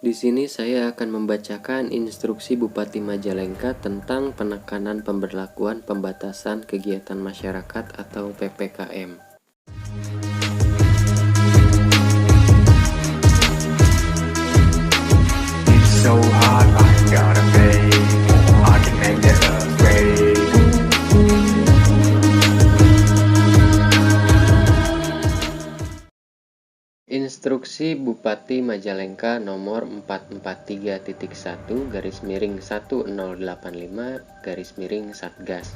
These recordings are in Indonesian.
Di sini saya akan membacakan instruksi Bupati Majalengka tentang penekanan pemberlakuan pembatasan kegiatan masyarakat atau PPKM. It's so hard, I gotta pay. I can make that upgrade. Instruksi Bupati Majalengka nomor 443.1-1085-Satgas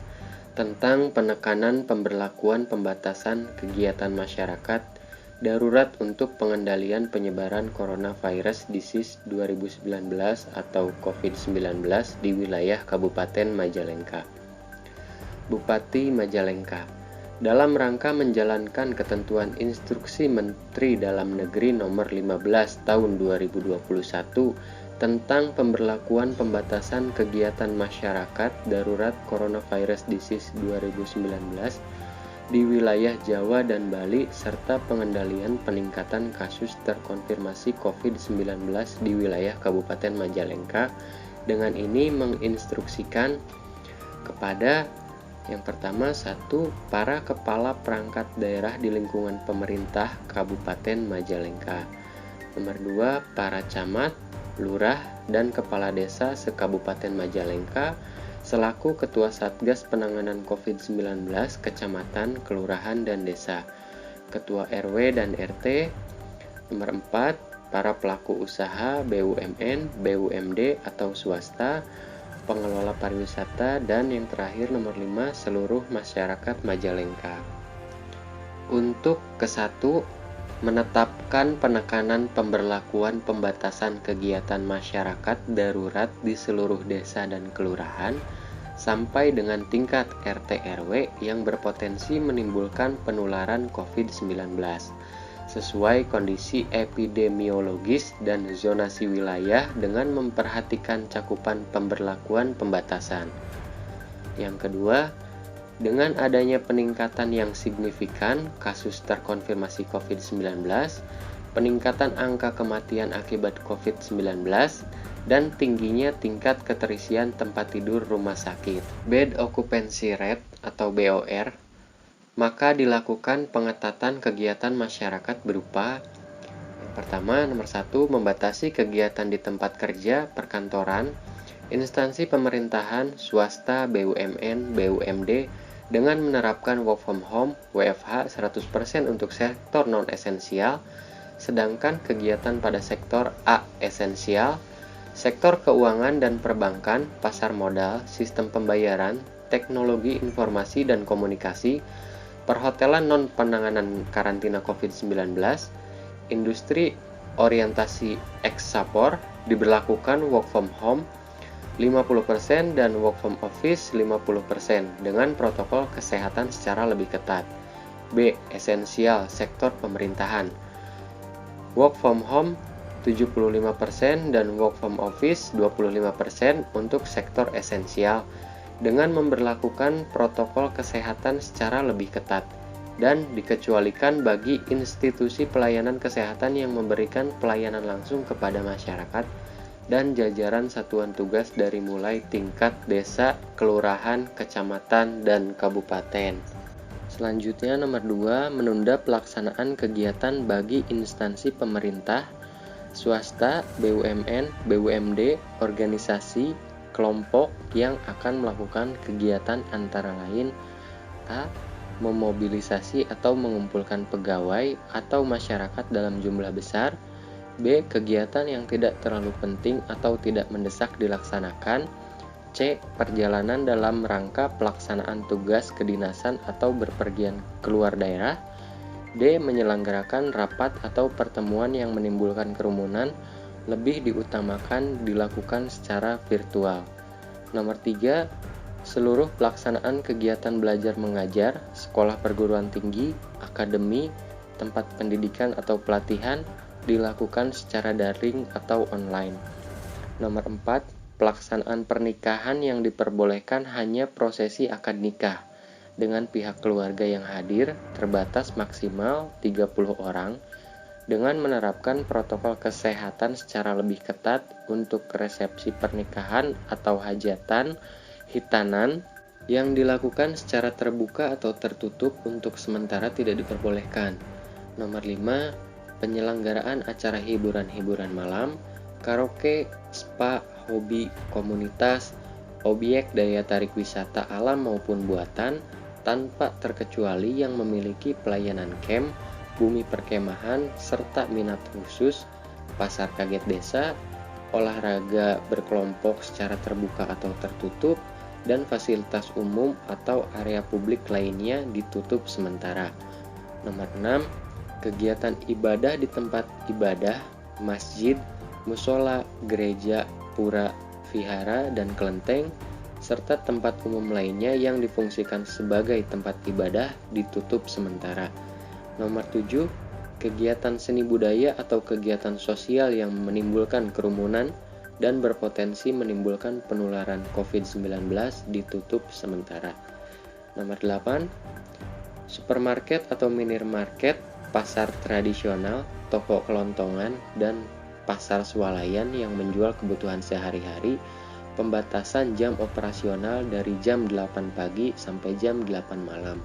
tentang penekanan pemberlakuan pembatasan kegiatan masyarakat darurat untuk pengendalian penyebaran coronavirus disease 2019 atau COVID-19 di wilayah Kabupaten Majalengka. Bupati Majalengka dalam rangka menjalankan ketentuan Instruksi Menteri Dalam Negeri Nomor 15 Tahun 2021 tentang pemberlakuan pembatasan kegiatan masyarakat darurat coronavirus disease 2019 di wilayah Jawa dan Bali serta pengendalian peningkatan kasus terkonfirmasi COVID-19 di wilayah Kabupaten Majalengka, dengan ini menginstruksikan kepada yang pertama, para kepala perangkat daerah di lingkungan pemerintah Kabupaten Majalengka. Nomor 2, para camat, lurah, dan kepala desa se-Kabupaten Majalengka selaku Ketua Satgas Penanganan COVID-19 Kecamatan, Kelurahan, dan Desa, Ketua RW dan RT. Nomor 4, para pelaku usaha BUMN, BUMD atau swasta, pengelola pariwisata, dan yang terakhir nomor 5, seluruh masyarakat Majalengka. Untuk ke-1, menetapkan penekanan pemberlakuan pembatasan kegiatan masyarakat darurat di seluruh desa dan kelurahan sampai dengan tingkat RT RW yang berpotensi menimbulkan penularan COVID-19 sesuai kondisi epidemiologis dan zonasi wilayah dengan memperhatikan cakupan pemberlakuan pembatasan. Yang kedua, dengan adanya peningkatan yang signifikan kasus terkonfirmasi COVID-19, peningkatan angka kematian akibat COVID-19, dan tingginya tingkat keterisian tempat tidur rumah sakit, bed occupancy rate atau BOR, maka dilakukan pengetatan kegiatan masyarakat berupa yang pertama, nomor 1, membatasi kegiatan di tempat kerja, perkantoran, instansi pemerintahan, swasta, BUMN, BUMD dengan menerapkan work from home, WFH 100% untuk sektor non-esensial, sedangkan kegiatan pada sektor A esensial, sektor keuangan dan perbankan, pasar modal, sistem pembayaran, teknologi informasi dan komunikasi, perhotelan non-penanganan karantina COVID-19, industri orientasi ekspor diberlakukan work from home 50% dan work from office 50% dengan protokol kesehatan secara lebih ketat. B. Esensial sektor pemerintahan. Work from home 75% dan work from office 25% untuk sektor esensial dengan memberlakukan protokol kesehatan secara lebih ketat dan dikecualikan bagi institusi pelayanan kesehatan yang memberikan pelayanan langsung kepada masyarakat dan jajaran satuan tugas dari mulai tingkat desa, kelurahan, kecamatan, dan kabupaten. Selanjutnya nomor 2, menunda pelaksanaan kegiatan bagi instansi pemerintah, swasta, BUMN, BUMD, organisasi, kelompok yang akan melakukan kegiatan antara lain A. Memobilisasi atau mengumpulkan pegawai atau masyarakat dalam jumlah besar. B. Kegiatan yang tidak terlalu penting atau tidak mendesak dilaksanakan. C. Perjalanan dalam rangka pelaksanaan tugas kedinasan atau berpergian keluar daerah. D. Menyelenggarakan rapat atau pertemuan yang menimbulkan kerumunan, lebih diutamakan dilakukan secara virtual. Nomor 3, seluruh pelaksanaan kegiatan belajar mengajar, sekolah perguruan tinggi, akademi, tempat pendidikan atau pelatihan dilakukan secara daring atau online. Nomor 4, pelaksanaan pernikahan yang diperbolehkan hanya prosesi akad nikah dengan pihak keluarga yang hadir terbatas maksimal 30 orang dengan menerapkan protokol kesehatan secara lebih ketat untuk resepsi pernikahan atau hajatan, hitanan, yang dilakukan secara terbuka atau tertutup untuk sementara tidak diperbolehkan. Nomor 5, penyelenggaraan acara hiburan-hiburan malam, karaoke, spa, hobi, komunitas, objek daya tarik wisata alam maupun buatan, tanpa terkecuali yang memiliki pelayanan camp, bumi perkemahan, serta minat khusus, pasar kaget desa, olahraga berkelompok secara terbuka atau tertutup, dan fasilitas umum atau area publik lainnya ditutup sementara. Nomor 6, kegiatan ibadah di tempat ibadah, masjid, musola, gereja, pura, vihara, dan kelenteng, serta tempat umum lainnya yang difungsikan sebagai tempat ibadah ditutup sementara. Nomor 7, kegiatan seni budaya atau kegiatan sosial yang menimbulkan kerumunan dan berpotensi menimbulkan penularan COVID-19 ditutup sementara. Nomor 8, supermarket atau minimarket, pasar tradisional, toko kelontongan, dan pasar swalayan yang menjual kebutuhan sehari-hari, pembatasan jam operasional dari jam 8 pagi sampai jam 8 malam.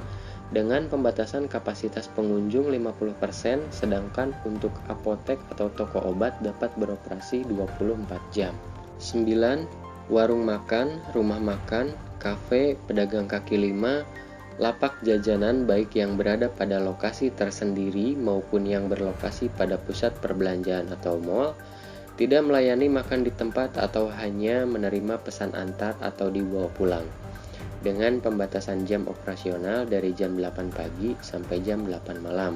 Dengan pembatasan kapasitas pengunjung 50%, sedangkan untuk apotek atau toko obat dapat beroperasi 24 jam. 9. Warung makan, rumah makan, kafe, pedagang kaki lima, lapak jajanan baik yang berada pada lokasi tersendiri maupun yang berlokasi pada pusat perbelanjaan atau mall, tidak melayani makan di tempat atau hanya menerima pesan antar atau dibawa pulang. Dengan pembatasan jam operasional dari jam 8 pagi sampai jam 8 malam.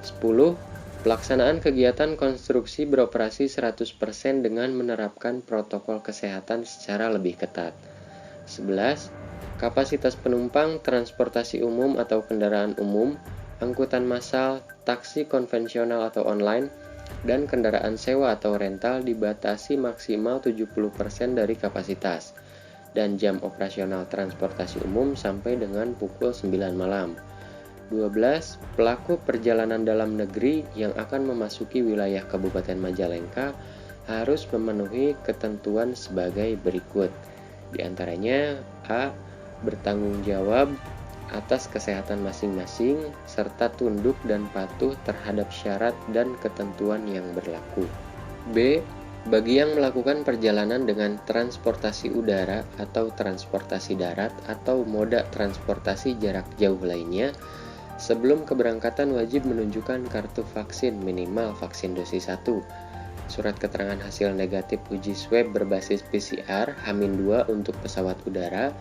10. Pelaksanaan kegiatan konstruksi beroperasi 100% dengan menerapkan protokol kesehatan secara lebih ketat. 11. Kapasitas penumpang, transportasi umum atau kendaraan umum, angkutan massal, taksi konvensional atau online, dan kendaraan sewa atau rental dibatasi maksimal 70% dari kapasitas. Dan jam operasional transportasi umum sampai dengan pukul 9 malam. 12. Pelaku perjalanan dalam negeri yang akan memasuki wilayah Kabupaten Majalengka harus memenuhi ketentuan sebagai berikut. Di antaranya A. Bertanggung jawab atas kesehatan masing-masing serta tunduk dan patuh terhadap syarat dan ketentuan yang berlaku. B. Bagi yang melakukan perjalanan dengan transportasi udara atau transportasi darat atau moda transportasi jarak jauh lainnya, sebelum keberangkatan wajib menunjukkan kartu vaksin minimal vaksin dosis 1, surat keterangan hasil negatif uji swab berbasis PCR H-2 untuk pesawat udara,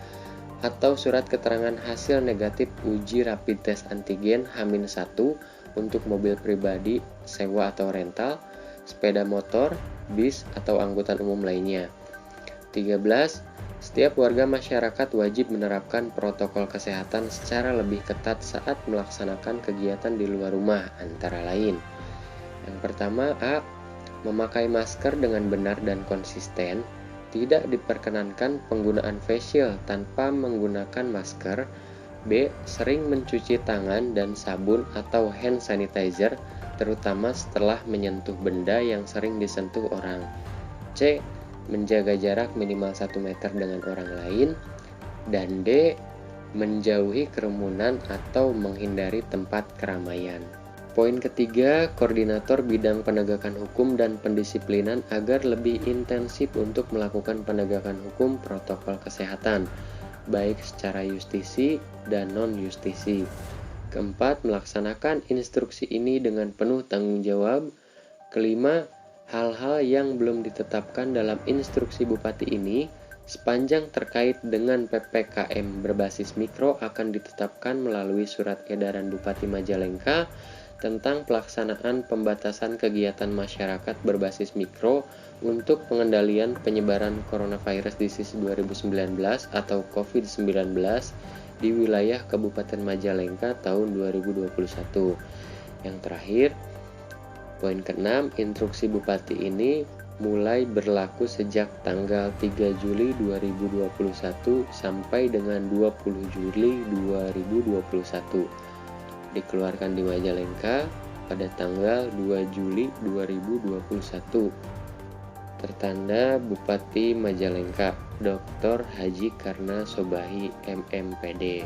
atau surat keterangan hasil negatif uji rapid test antigen H-1 untuk mobil pribadi, sewa atau rental, sepeda motor, bis, atau angkutan umum lainnya. 13. Setiap warga masyarakat wajib menerapkan protokol kesehatan secara lebih ketat saat melaksanakan kegiatan di luar rumah, antara lain. Yang pertama, A. Memakai masker dengan benar dan konsisten. Tidak diperkenankan penggunaan face shield tanpa menggunakan masker. B. Sering mencuci tangan dan sabun atau hand sanitizer, terutama setelah menyentuh benda yang sering disentuh orang. C. Menjaga jarak minimal 1 meter dengan orang lain. Dan D. Menjauhi kerumunan atau menghindari tempat keramaian. Poin ketiga, koordinator bidang penegakan hukum dan pendisiplinan agar lebih intensif untuk melakukan penegakan hukum protokol kesehatan, baik secara justisi dan non-justisi. Keempat, melaksanakan instruksi ini dengan penuh tanggung jawab. Kelima, hal-hal yang belum ditetapkan dalam instruksi Bupati ini sepanjang terkait dengan PPKM berbasis mikro akan ditetapkan melalui surat edaran Bupati Majalengka tentang pelaksanaan pembatasan kegiatan masyarakat berbasis mikro untuk pengendalian penyebaran coronavirus disease 2019 atau COVID-19 di wilayah Kabupaten Majalengka tahun 2021. Yang terakhir, poin ke-6, instruksi Bupati ini mulai berlaku sejak tanggal 3 Juli 2021 sampai dengan 20 Juli 2021. Dikeluarkan di Majalengka pada tanggal 2 Juli 2021. Tertanda Bupati Majalengka, Dr. Haji Karna Sobahi MMPD.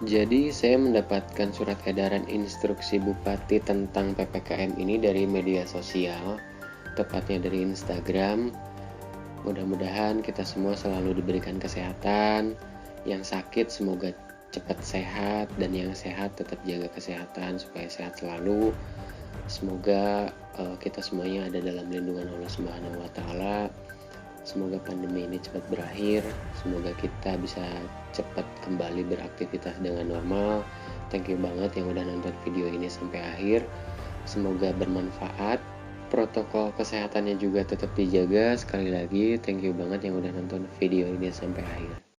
Jadi saya mendapatkan surat edaran instruksi Bupati tentang PPKM ini dari media sosial, tepatnya dari Instagram. Mudah-mudahan kita semua selalu diberikan kesehatan, yang sakit semoga cepat sehat, dan yang sehat tetap jaga kesehatan supaya sehat selalu. Semoga kita semuanya ada dalam lindungan Allah Subhanahu wa Ta'ala. Semoga pandemi ini cepat berakhir. Semoga kita bisa cepat kembali beraktivitas dengan normal. Thank you banget yang udah nonton video ini sampai akhir. Semoga bermanfaat. Protokol kesehatannya juga tetap dijaga. Sekali lagi, thank you banget yang udah nonton video ini sampai akhir.